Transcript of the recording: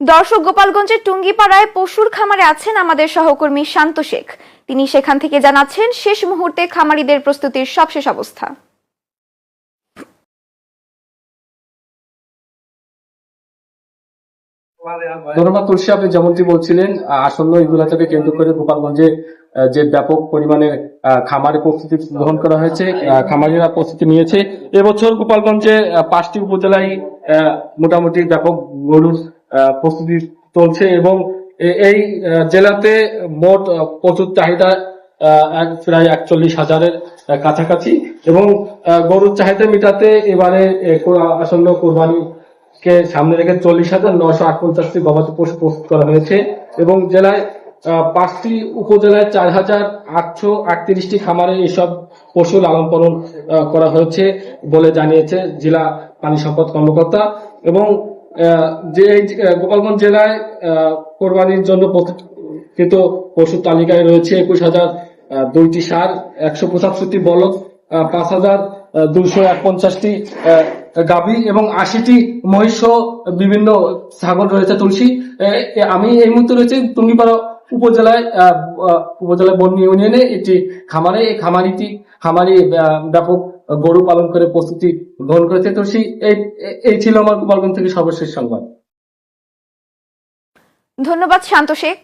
দর্শক, গোপালগঞ্জের টুঙ্গিপাড়ায় পশুর খামারে আছেন আমাদের সহকর্মী শান্ত শেখ। তিনি সেখান থেকে জানাচ্ছেন শেষ মুহূর্তে খামারিদের প্রস্তুতির সবশেষ অবস্থা। ধন্যবাদ তুলসী, আপনি যেমনটি বলছিলেন আসন্ন ঈদুল কেন্দ্র করে গোপালগঞ্জে যে ব্যাপক পরিমাণে খামারে প্রস্তুতি গ্রহণ করা হয়েছে, খামারিরা প্রস্তুতি নিয়েছে। এবছর গোপালগঞ্জে 5টি উপজেলায় মোটামুটি ব্যাপক গরুর প্রস্তুতি চলছে এবং এই জেলাতে মোট প্রচুর চাহিদা প্রায় 41,000-এর কাছাকাছি এবং গরুর চাহিদা মেটাতে এবারে আসন্ন কোরবানি কে সামনে রেখে 40,958টি গবাদি পশু প্রস্তুত করা হয়েছে এবং জেলায় 5টি উপজেলায় 4,838টি খামারে এসব পশু লালন পালন করা হয়েছে বলে জানিয়েছে জেলা প্রাণী সম্পদ কর্মকর্তা। এবং যে গোপালগঞ্জ জেলায় কোরবানির জন্য প্রস্তুতকৃত পশুর তালিকায় রয়েছে 21,002টি ষাঁড়, 175টি বলদ, 5,251টি গাভী এবং 80টি মহিষ, বিভিন্ন ছাগল রয়েছে তুলসী। আমি এই মুহূর্তে রয়েছে টুঙ্গিপাড়া উপজেলায় বন্নি ইউনিয়নে একটি খামারে। এই খামারি ব্যাপক গরু পালন করে প্রস্তুতি গ্রহণ করেছে তুলসী। এই ছিল আমার গোপালগঞ্জ থেকে সর্বশেষ সংবাদ। ধন্যবাদ শান্ত শেখ।